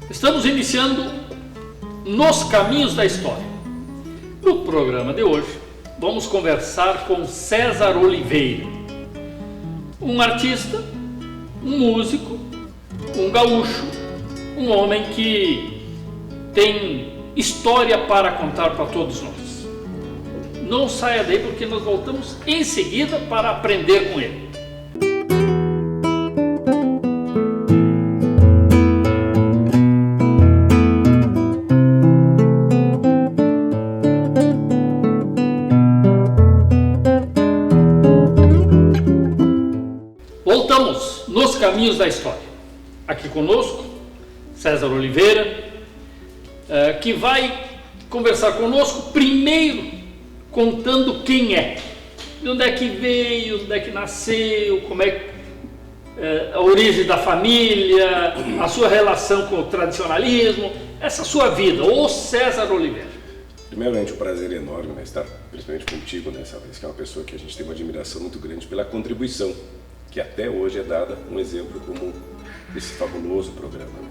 Estamos iniciando Nos Caminhos da História. No programa de hoje, vamos conversar com César Oliveira, um artista, um músico, um gaúcho, um homem que tem história para contar para todos nós. Não saia daí porque nós voltamos em seguida para aprender com ele. Voltamos nos caminhos da história. Aqui conosco, César Oliveira, que vai conversar conosco primeiro contando quem é, de onde é que veio, onde é que nasceu, como é a origem da família, a sua relação com o tradicionalismo, essa sua vida, o César Oliveira. Primeiramente, um prazer enorme, né, estar principalmente contigo nessa vez, que é uma pessoa que a gente tem uma admiração muito grande pela contribuição que até hoje é dada, um exemplo como esse fabuloso programa, né?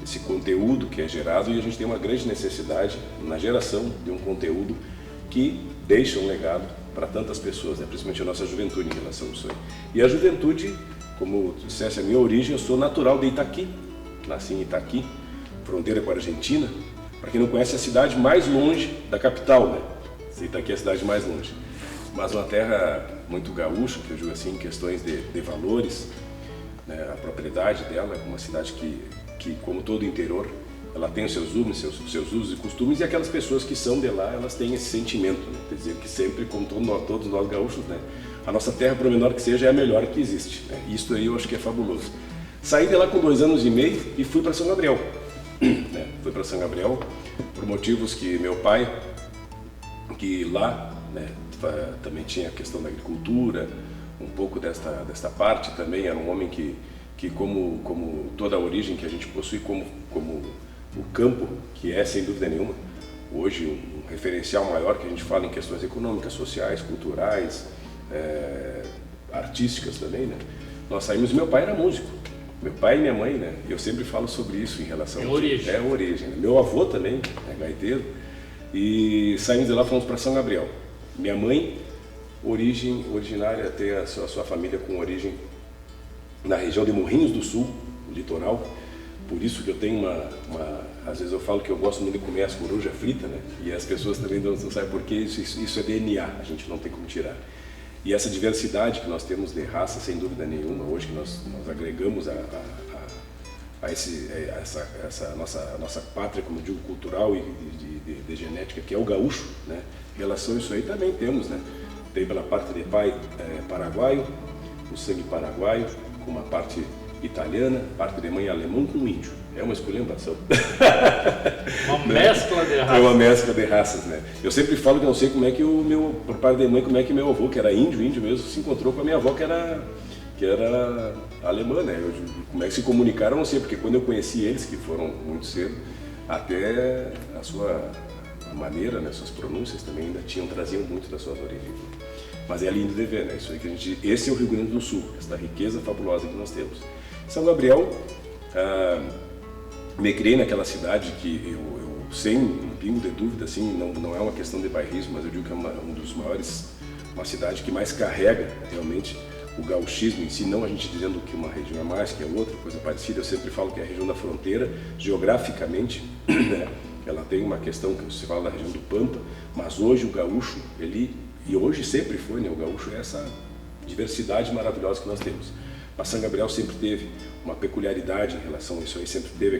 Esse conteúdo que é gerado, e a gente tem uma grande necessidade na geração de um conteúdo que deixa um legado para tantas pessoas, né? Principalmente a nossa juventude em relação a isso aí. E a juventude, como tu disseste, a minha origem, eu sou natural de Itaqui, nasci em Itaqui, fronteira com a Argentina. Para quem não conhece, é a cidade mais longe da capital, né? Itaqui é a cidade mais longe. Mas uma terra muito gaúcha, que eu digo assim, em questões de valores, né? A propriedade dela é uma cidade que, como todo interior, ela tem os seus usos e costumes, e aquelas pessoas que são de lá, elas têm esse sentimento, né? Quer dizer que sempre, como todos nós gaúchos, né? A nossa terra, por menor que seja, é a melhor que existe, né? Isso aí eu acho que é fabuloso. Saí de lá com 2 anos e meio e fui para São Gabriel. Né? Fui para São Gabriel por motivos que meu pai, que lá, né, também tinha a questão da agricultura, um pouco desta parte também, era um homem que como toda a origem que a gente possui, como o campo, que é sem dúvida nenhuma, hoje um referencial maior que a gente fala em questões econômicas, sociais, culturais, artísticas também, né? Nós saímos, meu pai era músico, meu pai e minha mãe, né? Eu sempre falo sobre isso em relação a origem. É a origem, né? Meu avô também é gaiteiro, e saímos de lá, fomos para São Gabriel. Minha mãe, originária, tem a sua família com origem na região de Morrinhos do Sul, no litoral. Por isso que eu tenho às vezes eu falo que eu gosto muito de comer as corujas fritas, né? E as pessoas também não sabem por que isso é DNA, a gente não tem como tirar. E essa diversidade que nós temos de raça, sem dúvida nenhuma, hoje que nós agregamos essa nossa pátria, como eu digo, cultural e de genética, que é o gaúcho, né? Em relação a isso aí também temos, né? Tem pela parte de pai paraguaio, o sangue paraguaio, com uma parte italiana, parte de mãe alemão com índio. É uma esculhambação. Uma mescla de raças. É uma mescla de raças, né? Eu sempre falo que não sei como é que por parte de mãe, como é que meu avô, que era índio mesmo, se encontrou com a minha avó, que era alemã, né? Como é que se comunicaram, não sei, porque quando eu conheci eles, que foram muito cedo, até a sua maneira, né, suas pronúncias também ainda traziam muito das suas origens. Mas é lindo de ver, né? Isso aí que esse é o Rio Grande do Sul, essa riqueza fabulosa que nós temos. São Gabriel, me criei naquela cidade que eu sem um pingo de dúvida, assim, não é uma questão de bairrismo, mas eu digo que é um dos maiores, uma cidade que mais carrega realmente o gauchismo em si, não a gente dizendo que uma região é mais, que é outra, coisa parecida. Eu sempre falo que é a região da fronteira, geograficamente, né? Ela tem uma questão que você fala da região do Pampa, mas hoje o gaúcho, e hoje sempre foi, né? O gaúcho é essa diversidade maravilhosa que nós temos. Mas São Gabriel sempre teve uma peculiaridade em relação a isso aí, sempre teve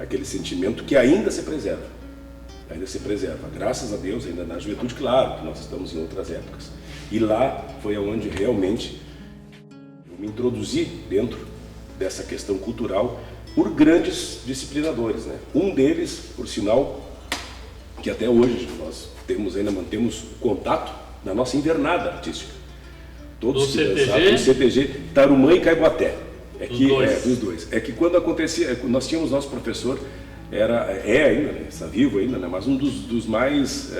aquele sentimento que ainda se preserva. Ainda se preserva, graças a Deus, ainda na juventude, claro, que nós estamos em outras épocas. E lá foi onde realmente eu me introduzi dentro dessa questão cultural por grandes disciplinadores, né? Um deles, por sinal, que até hoje nós mantemos contato na nossa invernada artística. Todos do CTG, Tarumã e Caiboaté. Dos dois. É que quando acontecia, nós tínhamos nosso professor, ainda, né? Está vivo ainda, né? Mas um dos mais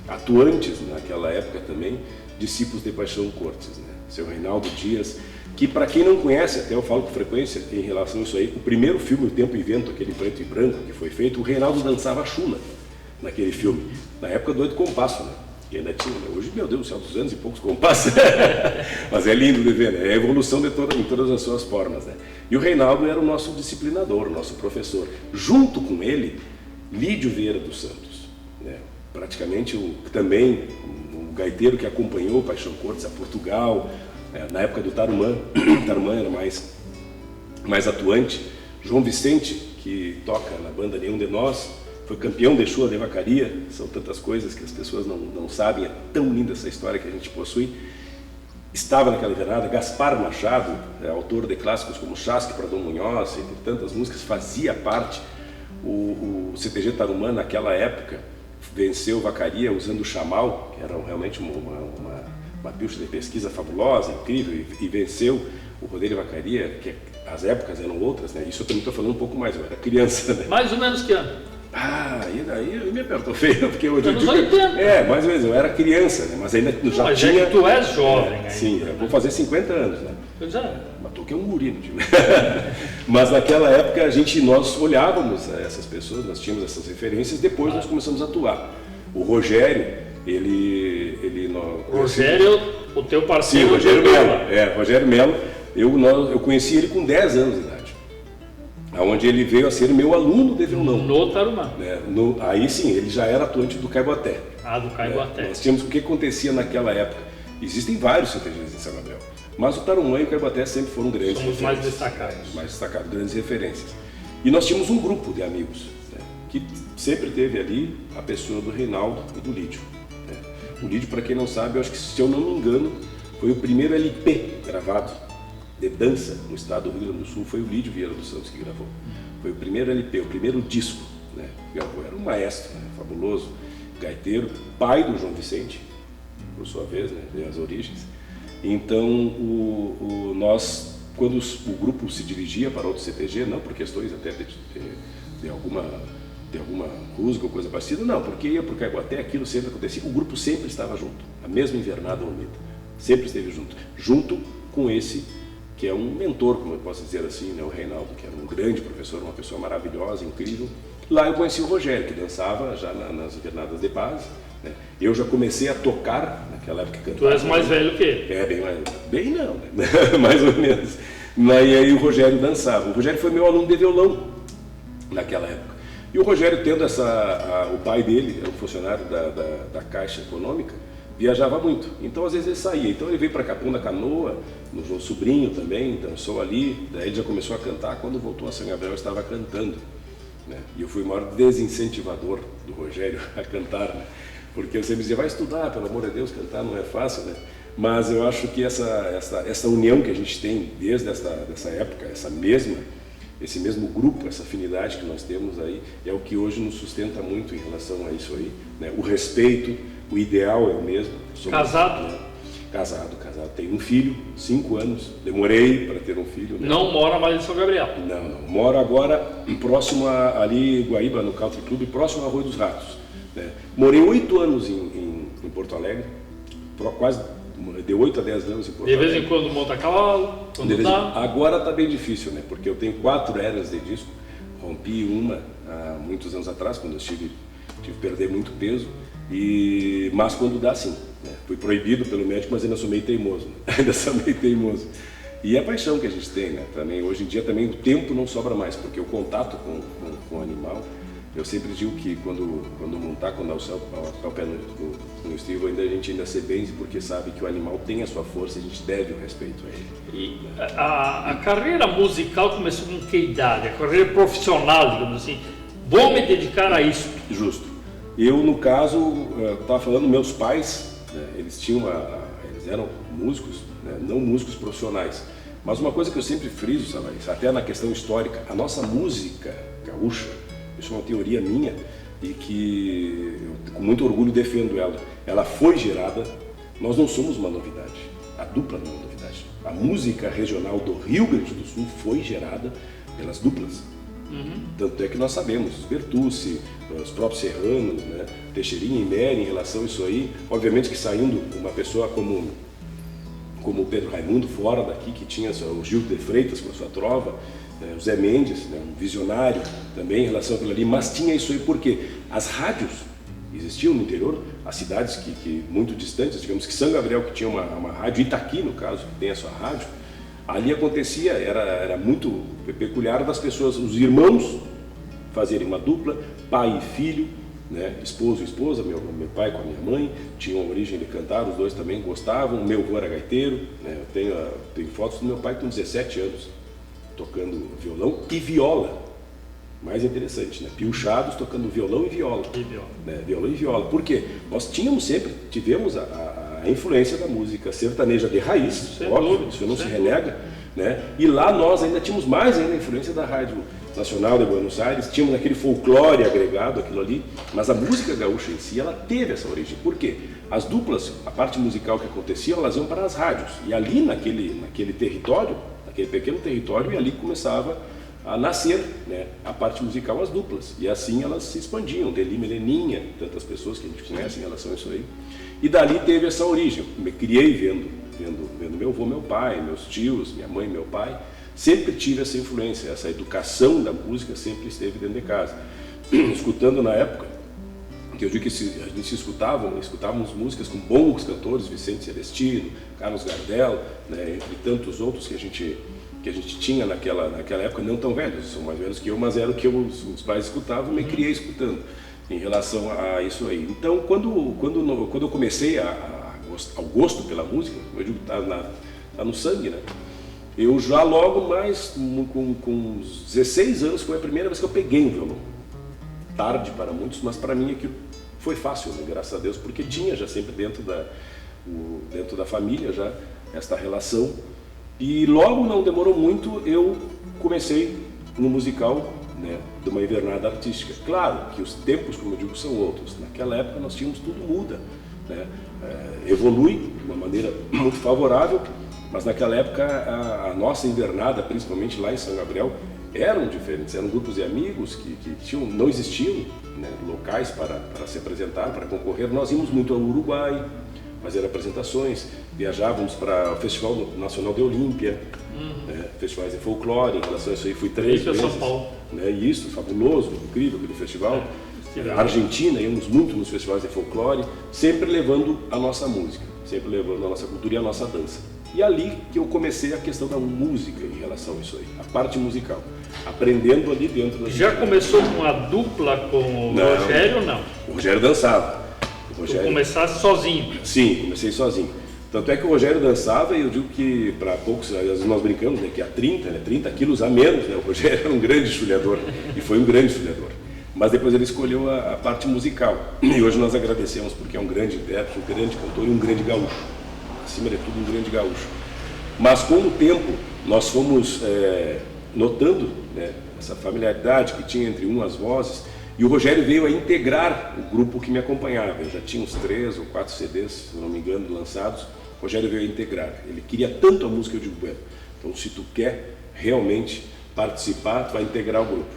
atuantes naquela época também, discípulos de Paixão Cortes, né? Seu Reinaldo Dias, que para quem não conhece, até eu falo com frequência em relação a isso aí, o primeiro filme, O Tempo e Vento, aquele preto e branco que foi feito, o Reinaldo dançava chula naquele filme, na época do 8 compasso, né? E ainda tinha, né? Hoje, meu Deus do céu, 200 e poucos compassos. Mas é lindo de ver, né? É a evolução em todas as suas formas, né? E o Reinaldo era o nosso disciplinador, o nosso professor. Junto com ele, Lídio Vieira dos Santos, né? Praticamente também o gaiteiro que acompanhou o Paixão Cortes a Portugal, na época do Tarumã. O Tarumã era mais atuante. João Vicente, que toca na banda Nenhum de Nós, foi campeão de chula de vacaria. São tantas coisas que as pessoas não sabem, é tão linda essa história que a gente possui. Estava naquela invernada. Gaspar Machado, autor de clássicos como Chasque para Dom Munhoz, entre tantas músicas, fazia parte. O CTG Tarumã, naquela época, venceu vacaria usando o chamal, que era realmente uma pilcha de pesquisa fabulosa, incrível, e venceu o rodeio de vacaria, que as épocas eram outras, né? Isso eu também estou falando um pouco mais, eu era criança, né? Mais ou menos que ano? E daí me apertou feio, porque hoje eu digo... mais ou menos, eu era criança, né? Mas ainda já mas tinha... É que tu és jovem. Sim, eu vou fazer 50 anos, né? Pois é. Mas tu que é um guri, não digo. Mas naquela época nós olhávamos essas pessoas, nós tínhamos essas referências, depois nós começamos a atuar. O Rogério, Rogério, o teu parceiro... Sim, Rogério Melo. Rogério Melo, eu conheci ele com 10 anos de idade. Onde ele veio a ser meu aluno de violão. No Tarumã. Aí sim, ele já era atuante do Caiboaté. Do Caiboaté. Nós tínhamos o que acontecia naquela época. Existem vários CTGs em São Gabriel, mas o Tarumã e o Caiboaté sempre foram grandes referências. Mais destacados. Mais destacados, grandes referências. E nós tínhamos um grupo de amigos, né, que sempre teve ali a pessoa do Reinaldo e do Lídio. Né. O Lídio, para quem não sabe, eu acho que, se eu não me engano, foi o primeiro LP gravado de dança no estado do Rio Grande do Sul, foi o Lídio Vieira dos Santos que gravou. Foi o primeiro LP, o primeiro disco, né, que gravou. Era um maestro, né, fabuloso, gaiteiro, pai do João Vicente, por sua vez, né, as origens. Então, nós, quando o grupo se dirigia para outro CTG, não por questões até de alguma rusga ou coisa parecida, não, porque ia para o Caiboaté, aquilo sempre acontecia, o grupo sempre estava junto, a mesma invernada unida, sempre esteve junto com esse que é um mentor, como eu posso dizer assim, né, o Reinaldo, que era um grande professor, uma pessoa maravilhosa, incrível. Lá eu conheci o Rogério, que dançava já nas invernadas de base, né. Eu já comecei a tocar naquela época cantando. Tu és mais velho que ele? Bem mais, bem não, né? Mais ou menos. E aí o Rogério dançava. O Rogério foi meu aluno de violão naquela época. E o Rogério, tendo o pai dele, era um funcionário da Caixa Econômica, viajava muito, então às vezes ele saía. Então ele veio para Capão da Canoa, no João Sobrinho também, dançou ali, daí ele já começou a cantar. Quando voltou a São Gabriel, eu estava cantando, né? E eu fui o maior desincentivador do Rogério a cantar, né? Porque eu sempre dizia, vai estudar, pelo amor de Deus, cantar não é fácil, né? Mas eu acho que essa união que a gente tem desde dessa época, esse mesmo grupo, essa afinidade que nós temos aí, é o que hoje nos sustenta muito em relação a isso aí, né? O respeito, o ideal é o mesmo. Casado? Né? Casado. Tenho um filho, 5 anos. Demorei para ter um filho. Né? Não mora mais em São Gabriel? Não. Moro agora próximo ali, Guaíba, no Country Club, próximo ao Arroio dos Ratos. Né? Morei 8 anos em Porto Alegre, quase de 8 a 10 anos em Porto Alegre. De vez em quando monta cavalo? Agora está bem difícil, né? Porque eu tenho 4 eras de disco. Rompi uma há muitos anos atrás, quando eu tive que perder muito peso. Mas quando dá, sim. Né? Fui proibido pelo médico, mas ainda sou meio teimoso. Né? Ainda sou meio teimoso. E a paixão que a gente tem, né? Também, hoje em dia também o tempo não sobra mais, porque o contato com o animal, eu sempre digo que quando montar, quando dá o pé no estribo, a gente ainda se benze, porque sabe que o animal tem a sua força e a gente deve o respeito a ele. E a carreira musical começou com que idade? A carreira profissional, digamos assim. Vou me dedicar a isso. Justo. Eu, no caso, estava falando, meus pais, né, eles eram músicos, né, não músicos profissionais. Mas uma coisa que eu sempre friso, sabe, até na questão histórica, a nossa música gaúcha, isso é uma teoria minha e que eu, com muito orgulho, defendo ela. Ela foi gerada, nós não somos uma novidade, a dupla não é uma novidade. A música regional do Rio Grande do Sul foi gerada pelas duplas. Tanto é que nós sabemos, Bertucci, os próprios Serranos, né, Teixeirinha e Nery, em relação a isso aí, obviamente que saindo uma pessoa como como o Pedro Raimundo, fora daqui, que tinha o Gil de Freitas com a sua trova, o Zé Mendes, né, um visionário também em relação àquilo ali, mas tinha isso aí porque as rádios existiam no interior, as cidades que muito distantes, digamos que São Gabriel, que tinha uma rádio, Itaqui no caso, que tem a sua rádio, ali acontecia, era muito peculiar das pessoas, os irmãos fazerem uma dupla, pai e filho, né, esposo e esposa, meu pai com a minha mãe, tinham a origem de cantar, os dois também gostavam, o meu avô era gaiteiro, né, eu tenho fotos do meu pai com 17 anos, tocando violão e viola, mais interessante, né, piochados tocando violão e viola. Né, violão e viola, por quê? Nós tivemos a influência da música sertaneja de raiz, óbvio, isso não se renega, né, e lá nós ainda tínhamos mais ainda a influência da Rádio Nacional de Buenos Aires, tínhamos aquele folclore agregado, aquilo ali, mas a música gaúcha em si, ela teve essa origem. Por quê? As duplas, a parte musical que acontecia, elas iam para as rádios, e ali naquele território, naquele pequeno território, e ali começava a nascer, né, a parte musical, as duplas, e assim elas se expandiam, Deli Meleninha, tantas pessoas que a gente conhece em relação a isso aí, e dali teve essa origem. Me criei vendo meu avô, meu pai, meus tios, minha mãe, meu pai. Sempre tive essa influência, essa educação da música sempre esteve dentro de casa. Escutando na época, que eu digo que a gente escutávamos músicas com bons cantores, Vicente Celestino, Carlos Gardel, né, entre tantos outros que a gente tinha naquela época, não tão velhos, são mais velhos que eu, mas era o que os pais escutavam, me criei escutando em relação a isso aí. Então, quando eu comecei ao gosto pela música, eu digo, tá no sangue, né? Eu já logo mais, com uns 16 anos, foi a primeira vez que eu peguei um violão. Tarde para muitos, mas para mim aquilo foi fácil, né? Graças a Deus, porque tinha já sempre dentro da família já esta relação. E logo, não demorou muito, eu comecei no musical, né, de uma invernada artística. Claro que os tempos, como eu digo, são outros. Naquela época nós tínhamos tudo muda, né? Evolui de uma maneira muito favorável. Mas naquela época a nossa invernada, principalmente lá em São Gabriel, eram diferentes, eram grupos de amigos que não existiam, né, locais para se apresentar, para concorrer. Nós íamos muito ao Uruguai fazer apresentações, viajávamos para o Festival Nacional de Olímpia, festivais de folclore, em relação a isso aí fui 3 vezes. São Paulo. Né, e isso, fabuloso, incrível aquele festival. Argentina, íamos muito nos festivais de folclore, sempre levando a nossa música, sempre levando a nossa cultura e a nossa dança. E ali que eu comecei a questão da música em relação a isso aí, a parte musical, aprendendo ali dentro da... Já começou com a dupla com o Rogério ou não? O Rogério dançava. Tu começasse sozinho? Sim, comecei sozinho. Tanto é que o Rogério dançava e eu digo que para poucos, às vezes nós brincamos, né, que há 30 quilos a menos, né, o Rogério era um grande chulhador e foi um grande chulhador. Mas depois ele escolheu a parte musical e hoje nós agradecemos porque é um grande intérprete, um grande cantor e um grande gaúcho. Acima de tudo, um grande gaúcho. Mas com o tempo, nós fomos notando, né, essa familiaridade que tinha entre as vozes, e o Rogério veio a integrar o grupo que me acompanhava. Eu já tinha uns 3 ou 4 CDs, se não me engano, lançados. O Rogério veio a integrar. Ele queria tanto a música, eu digo, bueno, então se tu quer realmente participar, tu vai integrar o grupo.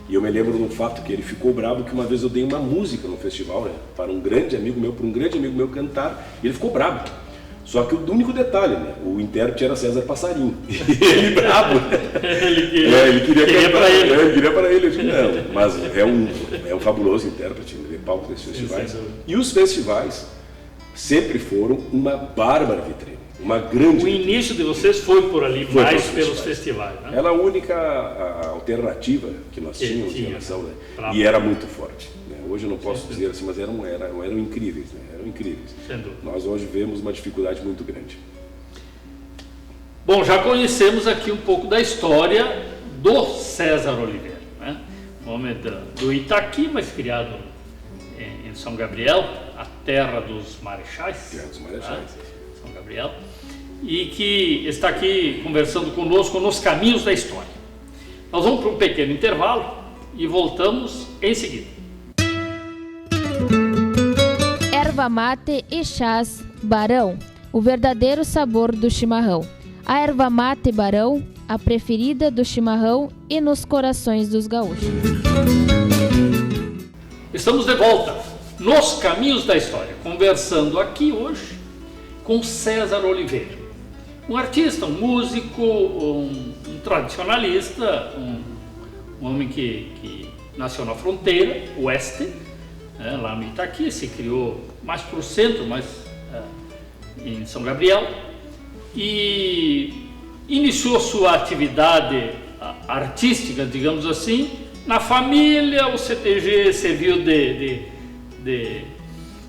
E eu me lembro de um fato que ele ficou bravo, que uma vez eu dei uma música no festival, né, para um grande amigo meu cantar, e ele ficou bravo. Só que o único detalhe, né? O intérprete era César Passarinho. E ele bravo. Ele queria cantar. Ele queria para ele. Eu digo, não, mas é um fabuloso intérprete de palco desses festivais. E os festivais sempre foram uma bárbara vitrine. Uma grande... O início de vocês foi por ali, mais pelos festivais, né? Era a única alternativa que nós tínhamos em relação, né? E era muito forte. Né? Hoje eu não posso dizer assim, mas eram incríveis, né? Eram incríveis. Nós hoje vemos uma dificuldade muito grande. Bom, já conhecemos aqui um pouco da história do César Oliveira, né? Homem do Itaqui, mas criado em São Gabriel, a terra dos marechais. Terra dos marechais. Né? São Gabriel. E que está aqui conversando conosco nos caminhos da história. Nós vamos para um pequeno intervalo e voltamos em seguida. Erva mate e chás Barão, o verdadeiro sabor do chimarrão. A erva mate Barão, a preferida do chimarrão e nos corações dos gaúchos. Estamos de volta nos caminhos da história, conversando aqui hoje com César Oliveira. um artista, um músico, um tradicionalista, um homem que nasceu na fronteira oeste, lá no Itaqui, se criou mais para o centro, mais em São Gabriel, e iniciou sua atividade artística, digamos assim, na família. O CTG serviu de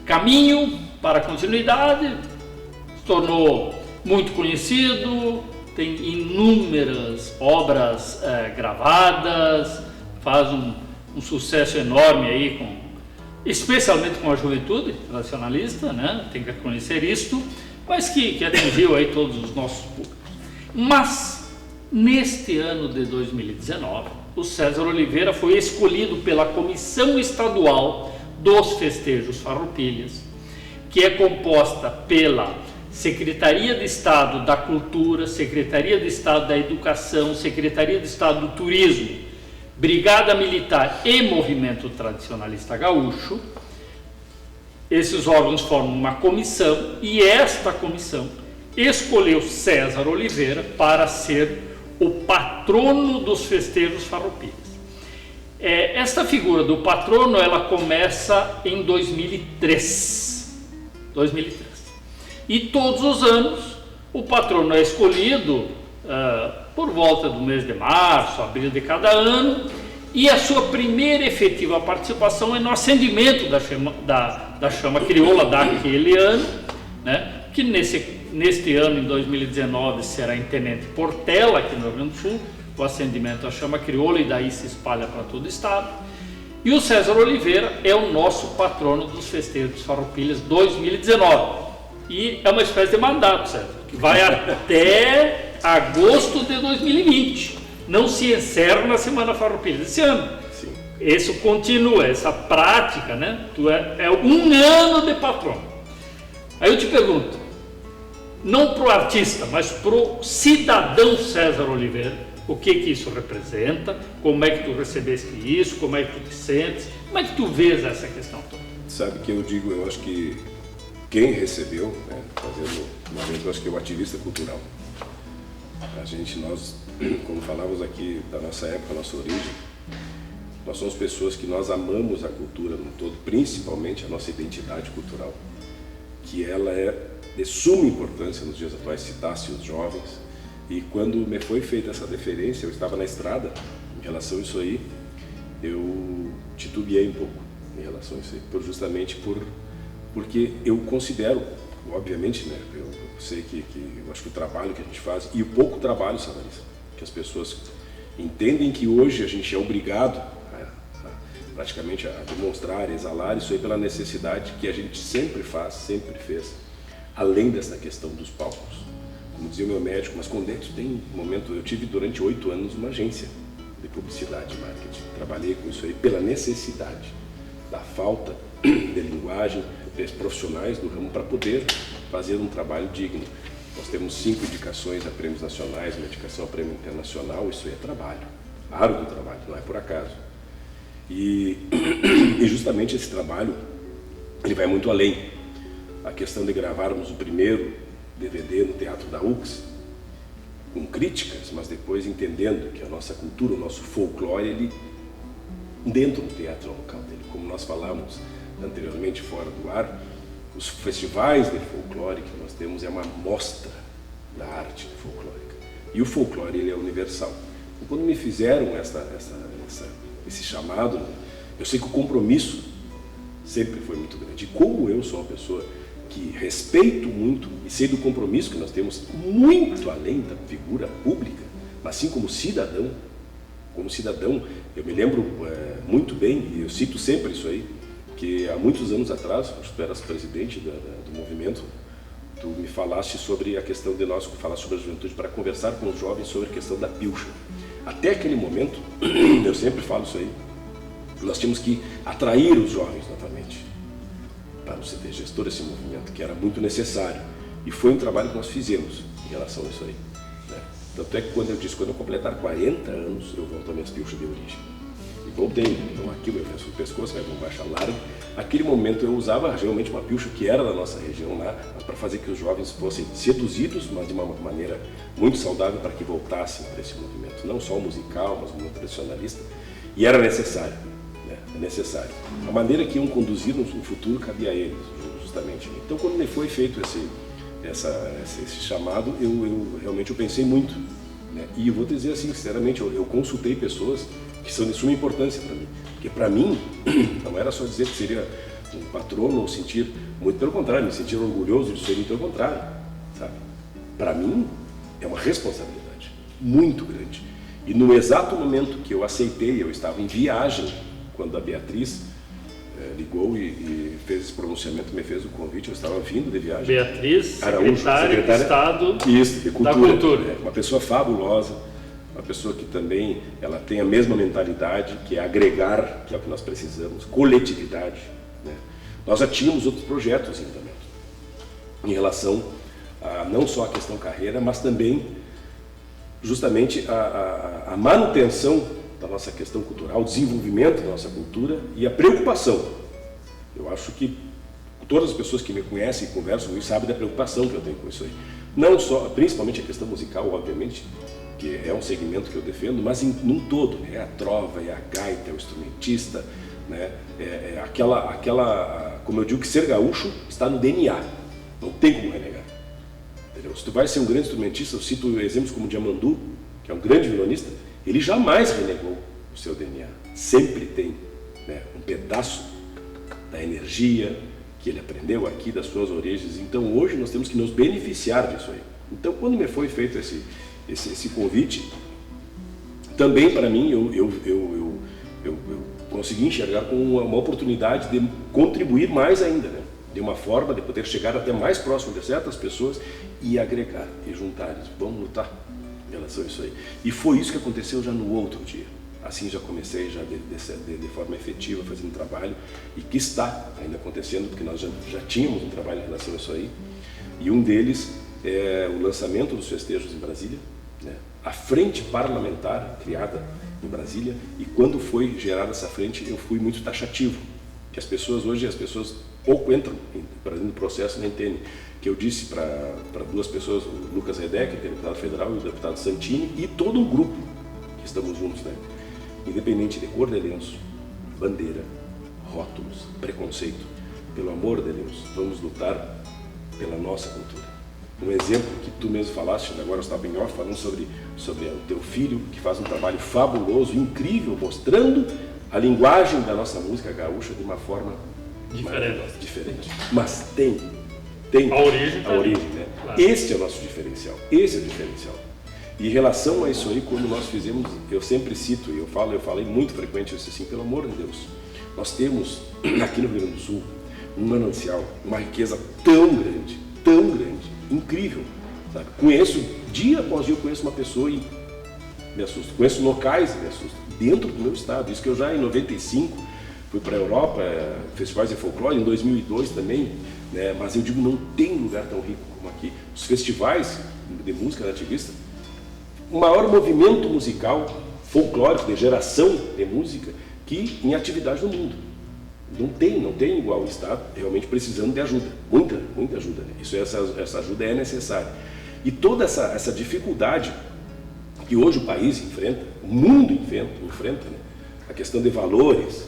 caminho para a continuidade, se tornou muito conhecido, tem inúmeras obras gravadas, faz um sucesso enorme aí, especialmente com a juventude nacionalista, né? Tem que conhecer isto, mas que atingiu aí todos os nossos públicos. Mas, neste ano de 2019, o César Oliveira foi escolhido pela Comissão Estadual dos Festejos Farroupilhas, que é composta pela Secretaria de Estado da Cultura, Secretaria de Estado da Educação, Secretaria de Estado do Turismo, Brigada Militar e Movimento Tradicionalista Gaúcho. Esses órgãos formam uma comissão e esta comissão escolheu César Oliveira para ser o patrono dos festejos farroupilhas. Esta figura do patrono, ela começa em 2003. E todos os anos o patrono é escolhido por volta do mês de março, abril de cada ano, e a sua primeira efetiva participação é no acendimento da chama crioula daquele ano, né? Que neste ano, em 2019, será em Tenente Portela, aqui no Rio Grande do Sul, o acendimento da chama crioula, e daí se espalha para todo o estado. E o César Oliveira é o nosso patrono dos festejos Farroupilhas 2019. E é uma espécie de mandato, César, que vai até agosto de 2020. Não se encerra na Semana Farroupilha desse ano. Sim. Isso continua, essa prática, né? Tu é um ano de patrono. Aí eu te pergunto, não para o artista, mas para o cidadão César Oliveira, o que isso representa, como é que tu recebeste isso, como é que tu te sentes, como é que tu vês essa questão toda? Sabe que eu acho que quem recebeu, né, fazendo uma vez, eu acho que é o ativista cultural. Nós, como falávamos aqui da nossa época, nossa origem, nós somos pessoas que nós amamos a cultura no todo, principalmente a nossa identidade cultural, que ela é de suma importância nos dias atuais, citasse os jovens. E quando me foi feita essa deferência, eu estava na estrada, em relação a isso aí, eu titubeei um pouco em relação a isso aí, justamente porque eu considero, obviamente, né, eu sei que eu acho que o trabalho que a gente faz, e o pouco trabalho, Savarissa, que as pessoas entendem que hoje a gente é obrigado praticamente a demonstrar, a exalar isso aí pela necessidade que a gente sempre fez, além dessa questão dos palcos. Como dizia o meu médico, mas quando tem um momento, eu tive durante 8 anos uma agência de publicidade e marketing, trabalhei com isso aí pela necessidade da falta de linguagem, de profissionais do ramo para poder fazer um trabalho digno. Nós temos 5 indicações a prêmios nacionais, uma indicação a prêmio internacional, isso aí é trabalho, árduo trabalho, não é por acaso. E justamente esse trabalho, ele vai muito além. A questão de gravarmos o primeiro DVD no Teatro da UX, com críticas, mas depois entendendo que a nossa cultura, o nosso folclore, ele dentro do teatro local dele, como nós falamos anteriormente fora do ar, os festivais de folclore que nós temos é uma amostra da arte folclórica. E o folclore, ele é universal. Então, quando me fizeram esse chamado, eu sei que o compromisso sempre foi muito grande. E como eu sou uma pessoa que respeito muito e sei do compromisso que nós temos muito além da figura pública, mas sim como cidadão, eu me lembro muito bem, e eu cito sempre isso aí, que há muitos anos atrás, acho que tu eras presidente do movimento, tu me falaste sobre a questão de nós falar sobre a juventude para conversar com os jovens sobre a questão da pilcha. Até aquele momento, eu sempre falo isso aí, nós tínhamos que atrair os jovens novamente para o ser gestor desse movimento, que era muito necessário. E foi um trabalho que nós fizemos em relação a isso aí, né? Tanto é que quando eu completar 40 anos, eu volto às minhas pilchas de origem. E voltei, então aqui, meu lenço no pescoço, minha bombacha larga. Naquele momento eu usava realmente uma pilcha que era da nossa região lá, para fazer que os jovens fossem seduzidos, mas de uma maneira muito saudável para que voltassem para esse movimento, não só o musical, mas o movimento tradicionalista, e era necessário, né? É necessário. A maneira que iam conduzir no futuro cabia a eles, justamente. Então, quando me foi feito esse chamado, eu realmente pensei muito, né? E eu vou dizer assim, sinceramente, eu consultei pessoas que são de suma importância para mim, porque para mim não era só dizer que seria um patrono ou sentir, muito pelo contrário, me sentir orgulhoso de ser, muito pelo contrário, sabe? Para mim é uma responsabilidade muito grande. E no exato momento que eu aceitei, eu estava em viagem, quando a Beatriz ligou e fez esse pronunciamento, me fez o convite, eu estava vindo de viagem. Beatriz, secretária de Estado de da Cultura. Uma pessoa fabulosa, uma pessoa que também ela tem a mesma mentalidade, que é agregar, que é o que nós precisamos, coletividade, né? Nós já tínhamos outros projetos em andamento, em relação a não só a questão carreira, mas também justamente a manutenção da nossa questão cultural, o desenvolvimento da nossa cultura e a preocupação. Eu acho que todas as pessoas que me conhecem e conversam comigo sabem da preocupação que eu tenho com isso aí. Não só, principalmente a questão musical, obviamente, que é um segmento que eu defendo, mas num todo, né? É a trova, é a gaita, é o instrumentista, né? Como eu digo, que ser gaúcho está no DNA, não tem como renegar. Entendeu? Se tu vai ser um grande instrumentista, eu cito exemplos como o Diamandu, que é um grande violonista, ele jamais renegou o seu DNA, sempre tem, né, um pedaço da energia que ele aprendeu aqui, das suas origens. Então hoje nós temos que nos beneficiar disso aí. Então quando me foi feito esse convite, também para mim eu consegui enxergar como uma oportunidade de contribuir mais ainda, né? De uma forma de poder chegar até mais próximo de certas pessoas e agregar e juntar. Vamos lutar em relação a isso aí. E foi isso que aconteceu já no outro dia. Assim já comecei já de forma efetiva fazendo trabalho, e que está ainda acontecendo, porque nós já tínhamos um trabalho em relação a isso aí. E um deles é o lançamento dos festejos em Brasília, né? A frente parlamentar criada em Brasília, e quando foi gerada essa frente eu fui muito taxativo, que as pessoas pouco entram no processo, nem entendem, que eu disse para duas pessoas, o Lucas Redeck, que é deputado federal, e o deputado Santini, e todo um grupo que estamos juntos, né? Independente de cor de lenço, bandeira, rótulos, preconceito, pelo amor de Deus, vamos lutar pela nossa cultura. Um exemplo que tu mesmo falaste, agora eu estava em off falando sobre o teu filho, que faz um trabalho fabuloso, incrível, mostrando a linguagem da nossa música gaúcha de uma forma diferente. Mas tem a origem, né? Claro. Esse é o nosso diferencial, esse é o diferencial. E em relação a isso aí, quando nós fizemos, eu sempre cito, e eu falei muito frequente isso assim, pelo amor de Deus, nós temos aqui no Rio Grande do Sul um manancial, uma riqueza tão grande, incrível, sabe? Conheço, dia após dia eu conheço uma pessoa e me assusto, conheço locais e me assusto, dentro do meu estado. Isso que eu já em 95 fui para a Europa, festivais de folclore, em 2002 também, né? Mas eu digo, não tem lugar tão rico como aqui. Os festivais de música nativista, o maior movimento musical folclórico de geração de música que em atividade no mundo. Não tem igual o Estado realmente precisando de ajuda, muita ajuda, né? Essa ajuda é necessária. E toda essa dificuldade que hoje o país enfrenta, o mundo enfrenta, né? A questão de valores,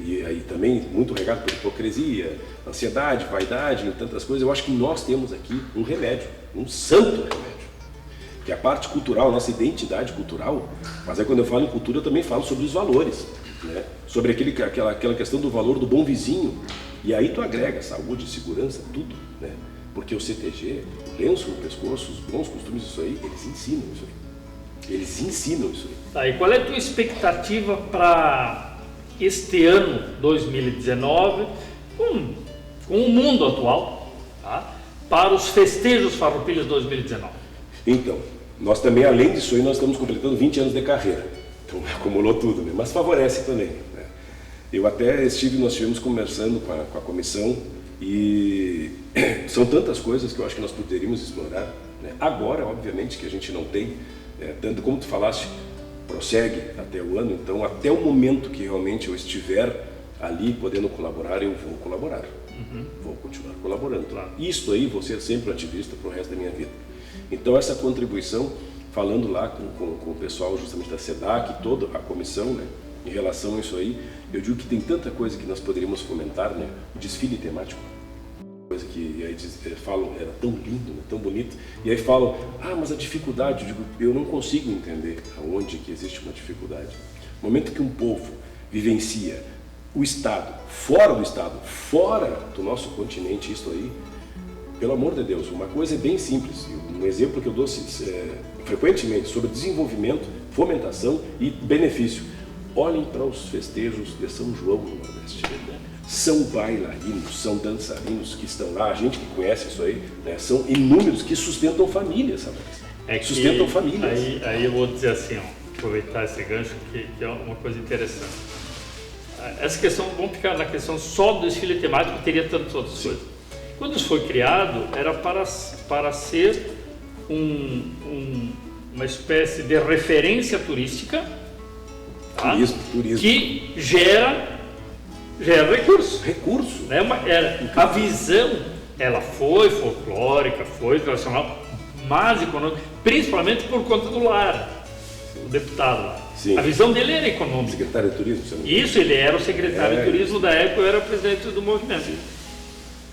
e aí também muito regado por hipocrisia, ansiedade, vaidade e tantas coisas, eu acho que nós temos aqui um remédio, um santo remédio, que é a parte cultural, a nossa identidade cultural. Mas aí quando eu falo em cultura eu também falo sobre os valores, né? Sobre aquela questão do valor do bom vizinho, e aí tu agrega saúde, segurança, tudo, né? Porque o CTG, o lenço no pescoço, os bons costumes, isso aí, eles ensinam isso aí. Tá, e qual é a tua expectativa para este ano 2019, com o mundo atual, tá? Para os festejos farroupilhas 2019? Então, nós também, além disso aí, nós estamos completando 20 anos de carreira. Então, acumulou tudo, né? Mas favorece também, né? Nós estivemos conversando com a comissão e são tantas coisas que eu acho que nós poderíamos explorar, né? Agora, obviamente, que a gente não tem, tanto como tu falaste, prossegue até o ano, então até o momento que realmente eu estiver ali podendo colaborar, eu vou colaborar. Vou continuar colaborando. Claro. Isso aí, vou ser sempre um ativista para o resto da minha vida. Então essa contribuição, falando lá com o pessoal justamente da SEDAC, toda a comissão, né, em relação a isso aí, eu digo que tem tanta coisa que nós poderíamos fomentar, né, o desfile temático. Coisa que aí falam, era tão lindo, né, tão bonito, e aí falam, mas a dificuldade, eu digo, eu não consigo entender aonde que existe uma dificuldade. No momento que um povo vivencia o Estado, fora do nosso continente, isso aí, pelo amor de Deus, uma coisa é bem simples, um exemplo que eu dou frequentemente sobre desenvolvimento, fomentação e benefício. Olhem para os festejos de São João no Nordeste. São bailarinos, são dançarinos que estão lá, a gente que conhece isso aí, né, são inúmeros que sustentam famílias, sabe? Sustentam famílias. Aí eu vou dizer assim, aproveitar esse gancho, que é uma coisa interessante. Essa questão, vamos ficar na questão só do desfile temático, teria tantas outras coisas. Quando isso foi criado, era para ser uma espécie de referência turística, tá? Turismo. Que gera recurso. Né? A visão, ela foi folclórica, foi tradicional, mas econômica, principalmente por conta do Lara, o deputado lá. Sim. A visão dele era econômica. Secretário de Turismo, você não... Isso, ele era o secretário de Turismo da época, eu era presidente do movimento. Sim.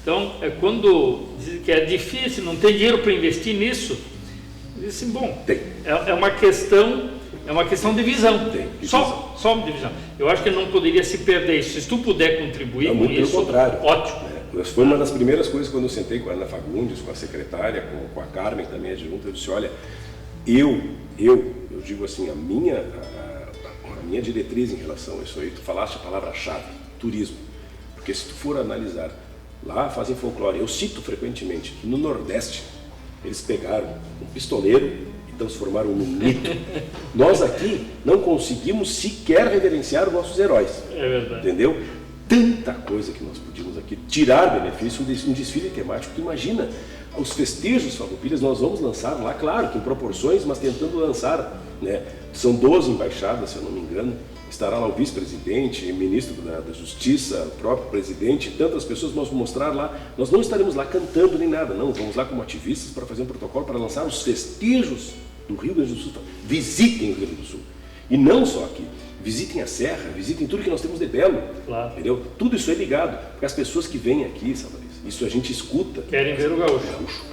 Então, quando dizem que é difícil, não tem dinheiro para investir nisso, dizem, bom, tem. É uma questão de visão. Tem. Só de visão. Eu acho que não poderia se perder isso. Se tu puder contribuir com muito isso, pelo contrário. ótimo. Foi uma das primeiras coisas quando eu sentei com a Ana Fagundes, com a secretária, com a Carmen também, adjunta, eu disse, olha, eu digo assim, a minha diretriz em relação a isso aí, tu falaste a palavra-chave, turismo. Porque se tu for analisar, lá fazem folclore, eu cito frequentemente que no Nordeste eles pegaram um pistoleiro e transformaram num mito. Nós aqui não conseguimos sequer reverenciar os nossos heróis. É verdade. Entendeu? Tanta coisa que nós podíamos aqui tirar benefício, um desfile temático. Tu imagina, os festejos farroupilhas nós vamos lançar lá, claro, que em proporções, mas tentando lançar, né? São 12 embaixadas, se eu não me engano. Estará lá o vice-presidente, ministro da Justiça, o próprio presidente, tantas pessoas nós vamos mostrar lá. Nós não estaremos lá cantando nem nada, não. Vamos lá como ativistas para fazer um protocolo para lançar os festejos do Rio Grande do Sul. Visitem o Rio Grande do Sul. E não só aqui. Visitem a Serra, visitem tudo que nós temos de belo. Claro. Entendeu? Tudo isso é ligado. Porque as pessoas que vêm aqui, sabe, isso a gente escuta. Querem ver o gaúcho.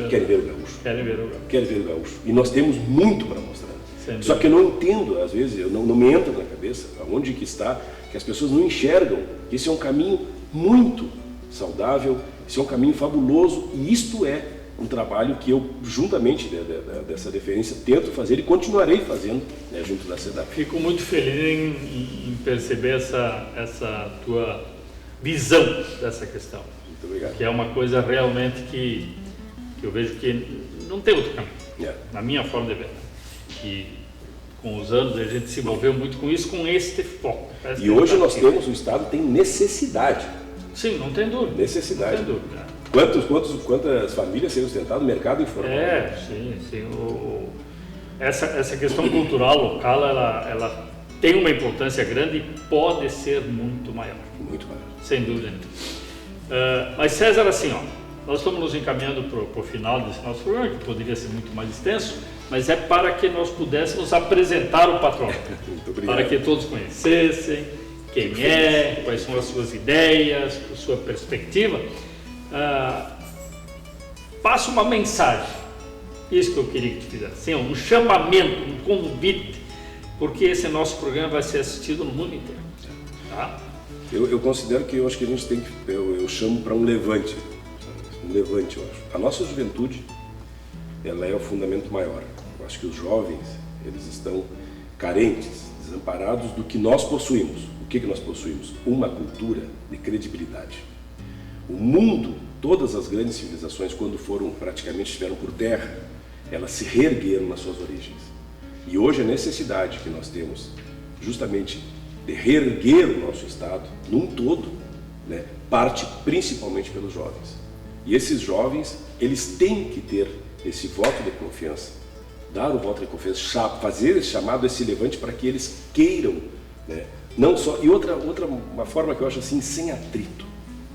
Querem ver o gaúcho. Querem ver o gaúcho. E nós temos muito para mostrar. Só que eu não entendo, às vezes, não me entra na cabeça aonde que está, que as pessoas não enxergam que esse é um caminho muito saudável, esse é um caminho fabuloso, e isto é um trabalho que eu, juntamente dessa referência, tento fazer e continuarei fazendo, né, junto da SEDAC. Fico muito feliz em perceber essa tua visão dessa questão. Muito obrigado. Que é uma coisa realmente que eu vejo que não tem outro caminho, na minha forma de ver. E com os anos a gente se envolveu muito com isso, com este foco. E hoje nós temos, o Estado tem necessidade. Sim, não tem dúvida. Necessidade. Não tem dúvida. Quantas famílias seriam sustentadas no mercado informal? Sim. Essa questão cultural local, ela tem uma importância grande e pode ser muito maior. Muito maior. Sem dúvida. Mas César, assim, nós estamos nos encaminhando para o final desse nosso programa, que poderia ser muito mais extenso, mas é para que nós pudéssemos apresentar o patrono, para que todos conhecessem quem é, quais são as suas ideias, a sua perspectiva. Passa uma mensagem, isso que eu queria que tu fizesse, assim, um chamamento, um convite, porque esse nosso programa vai ser assistido no mundo inteiro. Tá? Eu considero que eu acho que a gente tem que, eu chamo para um levante, eu acho. A nossa juventude, ela é o fundamento maior. Eu acho que os jovens, eles estão carentes, desamparados do que nós possuímos. O que nós possuímos? Uma cultura de credibilidade. O mundo, todas as grandes civilizações, quando praticamente estiveram por terra, elas se reergueram nas suas origens. E hoje a necessidade que nós temos, justamente, de reerguer o nosso Estado, num todo, né, parte principalmente pelos jovens. E esses jovens, eles têm que ter esse voto de confiança dar o voto de confiança, fazer esse chamado, esse levante para que eles queiram, né? Não só, e uma forma que eu acho assim, sem atrito,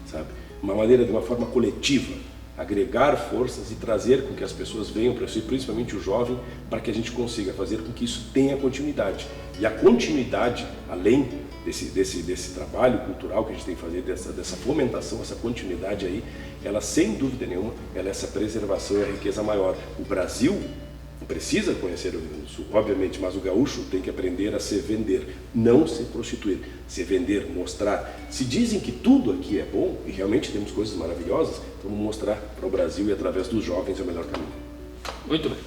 sabe? Uma maneira de uma forma coletiva, agregar forças e trazer com que as pessoas venham para si, principalmente o jovem, para que a gente consiga fazer com que isso tenha continuidade. E a continuidade, além desse trabalho cultural que a gente tem que fazer, dessa fomentação, essa continuidade aí, ela sem dúvida nenhuma, ela é essa preservação e a riqueza maior. O Brasil precisa conhecer o Rio Grande do Sul, obviamente, mas o gaúcho tem que aprender a se vender, não se prostituir, se vender, mostrar. Se dizem que tudo aqui é bom, e realmente temos coisas maravilhosas, então vamos mostrar para o Brasil e através dos jovens é o melhor caminho. Muito bem.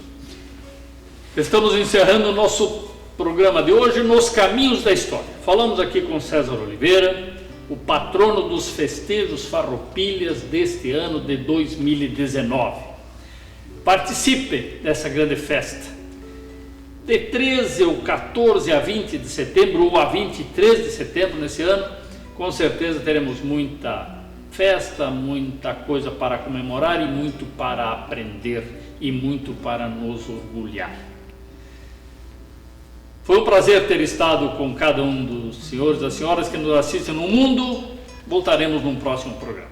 Estamos encerrando o nosso programa de hoje, Nos Caminhos da História. Falamos aqui com César Oliveira, o patrono dos festejos farroupilhas deste ano de 2019. Participe dessa grande festa. De 13 ou 14 a 20 de setembro ou a 23 de setembro nesse ano, com certeza teremos muita festa, muita coisa para comemorar e muito para aprender e muito para nos orgulhar. Foi um prazer ter estado com cada um dos senhores e das senhoras que nos assistem no mundo. Voltaremos num próximo programa.